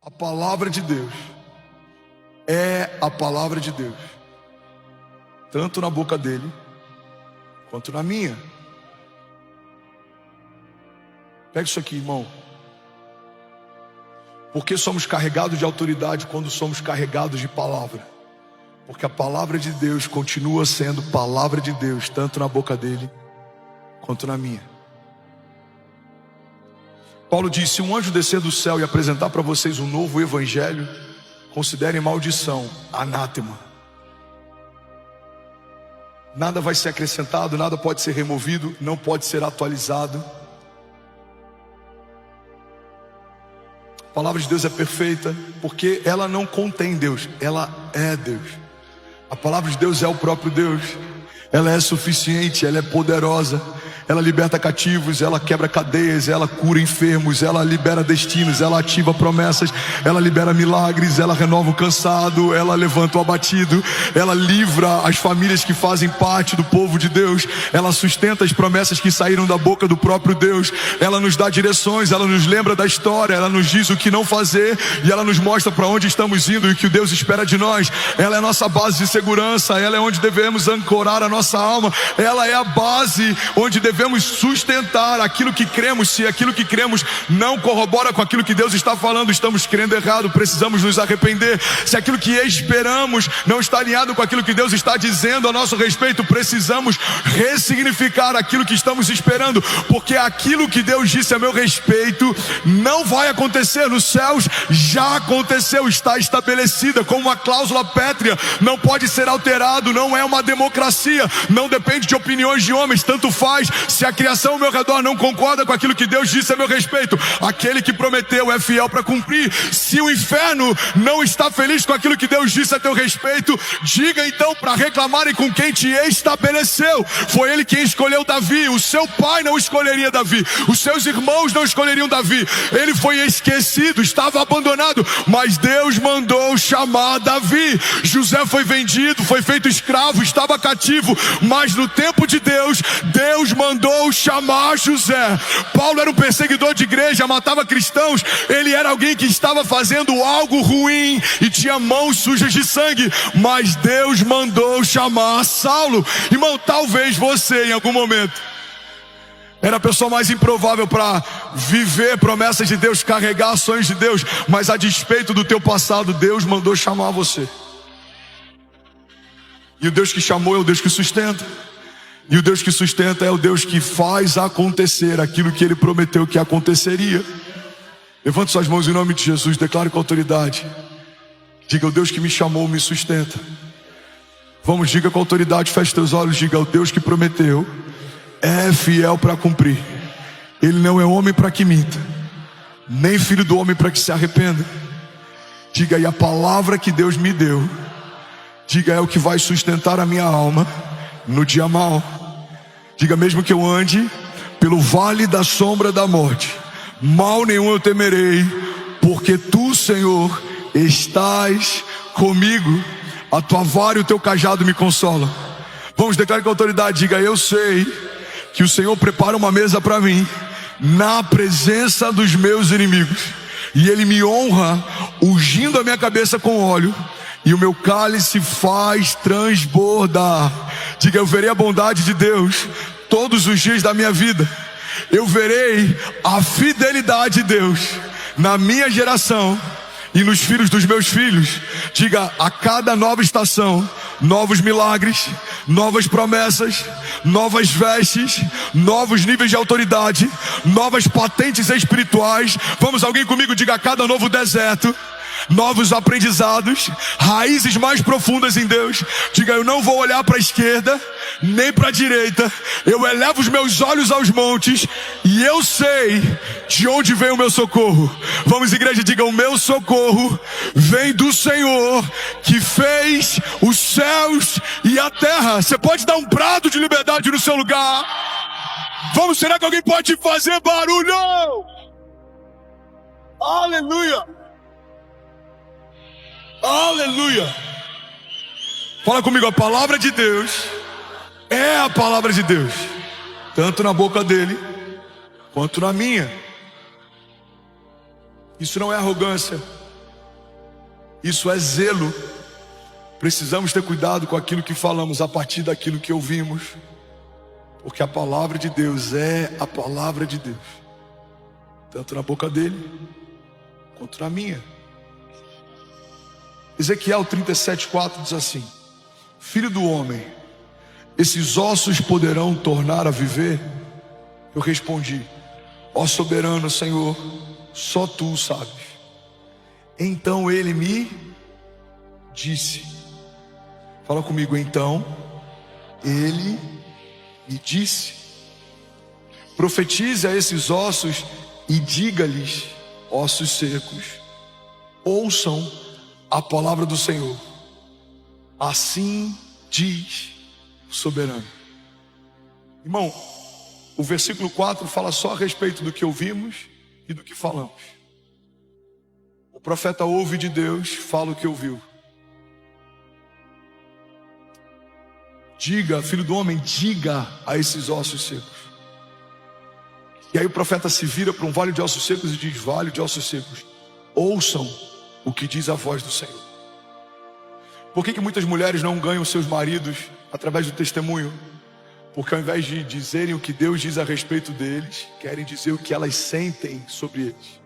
A palavra de Deus é a palavra de Deus, tanto na boca dele quanto na minha. Pega isso aqui, irmão. Porque somos carregados de autoridade quando somos carregados de palavra? Porque a palavra de Deus continua sendo palavra de Deus, tanto na boca dele quanto na minha. Paulo diz: se um anjo descer do céu e apresentar para vocês um novo evangelho, considerem maldição, anátema. Nada vai ser acrescentado, nada pode ser removido, não pode ser atualizado. A palavra de Deus é perfeita, porque ela não contém Deus, ela é Deus. A palavra de Deus é o próprio Deus. Ela é suficiente, ela é poderosa. Ela liberta cativos, ela quebra cadeias, ela cura enfermos, ela libera destinos, ela ativa promessas, ela libera milagres, ela renova o cansado, ela levanta o abatido, ela livra as famílias que fazem parte do povo de Deus, ela sustenta as promessas que saíram da boca do próprio Deus, ela nos dá direções, ela nos lembra da história, ela nos diz o que não fazer e ela nos mostra para onde estamos indo e o que Deus espera de nós. Ela é a nossa base de segurança, ela é onde devemos ancorar a nossa alma, ela é a base onde devemos sustentar aquilo que cremos. Se aquilo que cremos não corrobora com aquilo que Deus está falando, estamos crendo errado, precisamos nos arrepender. Se aquilo que esperamos não está alinhado com aquilo que Deus está dizendo a nosso respeito, precisamos ressignificar aquilo que estamos esperando, porque aquilo que Deus disse a meu respeito não vai acontecer nos céus, já aconteceu, está estabelecida como uma cláusula pétrea, não pode ser alterado, não é uma democracia, não depende de opiniões de homens, tanto faz se a criação ao meu redor não concorda com aquilo que Deus disse a meu respeito, aquele que prometeu é fiel para cumprir. Se o inferno não está feliz com aquilo que Deus disse a teu respeito, diga então para reclamarem com quem te estabeleceu. Foi ele quem escolheu Davi, o seu pai não escolheria Davi, os seus irmãos não escolheriam Davi, ele foi esquecido, estava abandonado, mas Deus mandou chamar Davi. José foi vendido, foi feito escravo, estava cativo, mas no tempo de Deus, Deus mandou chamar José. Paulo era um perseguidor de igreja, matava cristãos, ele era alguém que estava fazendo algo ruim e tinha mãos sujas de sangue, mas Deus mandou chamar Saulo. Irmão, talvez você em algum momento era a pessoa mais improvável para viver promessas de Deus, carregar ações de Deus, mas a despeito do teu passado, Deus mandou chamar você. E o Deus que chamou é o Deus que sustenta. E o Deus que sustenta é o Deus que faz acontecer aquilo que Ele prometeu que aconteceria. Levante suas mãos em nome de Jesus, declare com autoridade. Diga: o Deus que me chamou me sustenta. Vamos, diga com autoridade, feche teus olhos, diga: o Deus que prometeu é fiel para cumprir. Ele não é homem para que minta, nem filho do homem para que se arrependa. Diga: e a palavra que Deus me deu, diga, é o que vai sustentar a minha alma no dia mau. Diga: mesmo que eu ande pelo vale da sombra da morte, mal nenhum eu temerei, porque tu, Senhor, estás comigo. A tua vara e o teu cajado me consolam. Vamos, declarar com autoridade, diga: eu sei que o Senhor prepara uma mesa para mim na presença dos meus inimigos, e Ele me honra ungindo a minha cabeça com óleo, e o meu cálice faz transbordar. Diga: eu verei a bondade de Deus todos os dias da minha vida. Eu verei a fidelidade de Deus na minha geração e nos filhos dos meus filhos. Diga: a cada nova estação, novos milagres, novas promessas, novas vestes, novos níveis de autoridade, novas patentes espirituais. Vamos, alguém comigo, diga: a cada novo deserto, novos aprendizados, raízes mais profundas em Deus. Diga: eu não vou olhar para a esquerda nem para a direita, eu elevo os meus olhos aos montes e eu sei de onde vem o meu socorro. Vamos, igreja, diga: o meu socorro vem do Senhor que fez os céus e a terra. Você pode dar um brado de liberdade no seu lugar? Vamos, será que alguém pode fazer barulho? Aleluia! Aleluia! Fala comigo: a palavra de Deus é a palavra de Deus, tanto na boca dele quanto na minha. Isso não é arrogância, Isso é zelo. Precisamos ter cuidado com aquilo que falamos a partir daquilo que ouvimos, porque a palavra de Deus é a palavra de Deus, tanto na boca dele quanto na minha. Ezequiel 37:4 diz assim: Filho do homem, esses ossos poderão tornar a viver? Eu respondi: ó soberano Senhor, só tu sabes. Então ele me disse, fala comigo, então ele me disse: profetize a esses ossos e diga-lhes, ossos secos, ouçam a palavra do Senhor. Assim diz o soberano. Irmão, o versículo 4 fala só a respeito do que ouvimos e do que falamos. O profeta ouve de Deus, fala o que ouviu. Diga, filho do homem, diga a esses ossos secos. E aí o profeta se vira para um vale de ossos secos e diz: vale de ossos secos, ouçam o que diz a voz do Senhor. Por que muitas mulheres não ganham seus maridos através do testemunho? Porque ao invés de dizerem o que Deus diz a respeito deles, querem dizer o que elas sentem sobre eles.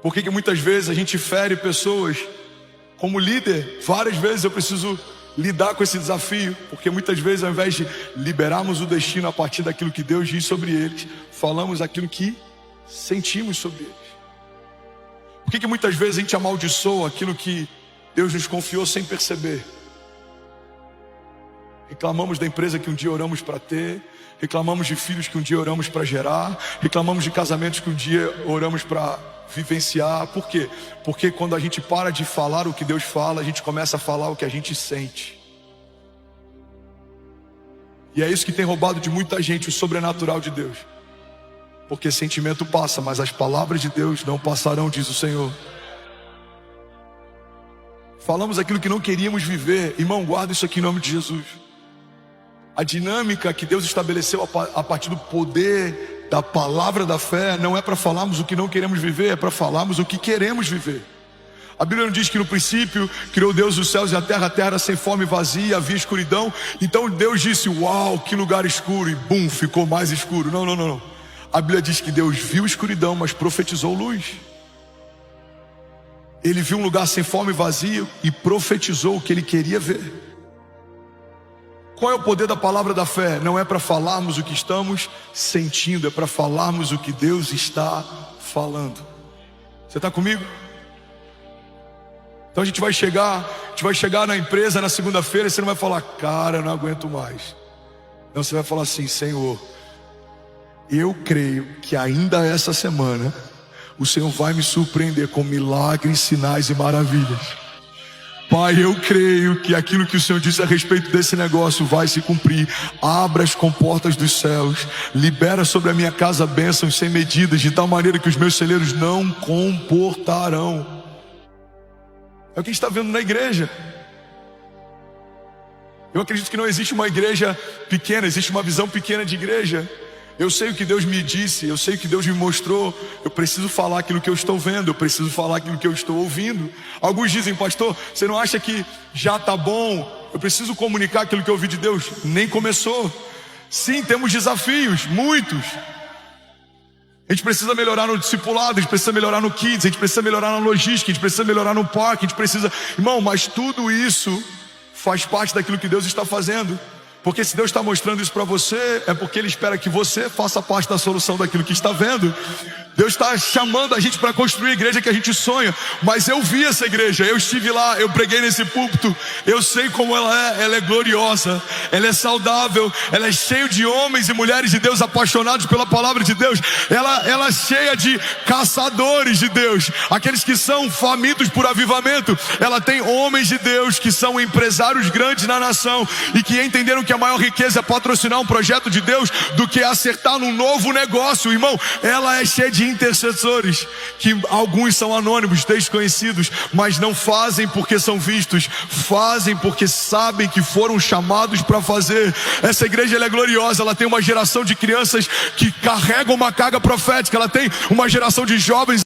Por que muitas vezes a gente fere pessoas? Como líder, várias vezes eu preciso lidar com esse desafio, porque muitas vezes ao invés de liberarmos o destino a partir daquilo que Deus diz sobre eles, falamos aquilo que sentimos sobre eles. Por que muitas vezes a gente amaldiçoa aquilo que Deus nos confiou sem perceber? Reclamamos da empresa que um dia oramos para ter, reclamamos de filhos que um dia oramos para gerar, reclamamos de casamentos que um dia oramos para vivenciar. Por quê? Porque quando a gente para de falar o que Deus fala, a gente começa a falar o que a gente sente. E é isso que tem roubado de muita gente o sobrenatural de Deus. Porque sentimento passa, mas as palavras de Deus não passarão, diz o Senhor. Falamos aquilo que não queríamos viver. Irmão, guarda isso aqui em nome de Jesus. A dinâmica que Deus estabeleceu a partir do poder da palavra da fé não é para falarmos o que não queremos viver, é para falarmos o que queremos viver. A Bíblia não diz que no princípio criou Deus os céus e a terra era sem forma e vazia, havia escuridão. Então Deus disse: uau, que lugar escuro, e bum, ficou mais escuro. Não. A Bíblia diz que Deus viu escuridão, mas profetizou luz. Ele viu um lugar sem forma e vazio e profetizou o que ele queria ver. Qual é o poder da palavra da fé? Não é para falarmos o que estamos sentindo, é para falarmos o que Deus está falando. Você está comigo? Então a gente vai chegar na empresa na segunda-feira e você não vai falar: cara, eu não aguento mais. Não, você vai falar assim: Senhor, eu creio que ainda essa semana o Senhor vai me surpreender com milagres, sinais e maravilhas. Pai, eu creio que aquilo que o Senhor disse a respeito desse negócio vai se cumprir. Abra as comportas dos céus, libera sobre a minha casa bênçãos sem medidas, de tal maneira que os meus celeiros não comportarão. É o que a gente está vendo na igreja. Eu acredito que não existe uma igreja pequena, existe uma visão pequena de igreja. Eu sei o que Deus me disse, eu sei o que Deus me mostrou. Eu preciso falar aquilo que eu estou vendo, eu preciso falar aquilo que eu estou ouvindo. Alguns dizem: pastor, você não acha que já está bom? Eu preciso comunicar aquilo que eu ouvi de Deus. Nem começou. Sim, temos desafios, muitos. A gente precisa melhorar no discipulado, a gente precisa melhorar no kids, a gente precisa melhorar na logística, a gente precisa melhorar no parque, a gente precisa... Irmão, mas tudo isso faz parte daquilo que Deus está fazendo. Porque se Deus está mostrando isso para você, é porque Ele espera que você faça parte da solução daquilo que está vendo. Deus está chamando a gente para construir a igreja que a gente sonha. Mas eu vi essa igreja, eu estive lá, eu preguei nesse púlpito. Eu sei como ela é gloriosa, ela é saudável, ela é cheia de homens e mulheres de Deus apaixonados pela palavra de Deus. Ela é cheia de caçadores de Deus, aqueles que são famintos por avivamento. Ela tem homens de Deus que são empresários grandes na nação e que entenderam que a maior riqueza é patrocinar um projeto de Deus do que acertar num novo negócio. Irmão, ela é cheia de intercessores, que alguns são anônimos, desconhecidos, mas não fazem porque são vistos, fazem porque sabem que foram chamados para fazer. Essa igreja, ela é gloriosa, ela tem uma geração de crianças que carregam uma carga profética, ela tem uma geração de jovens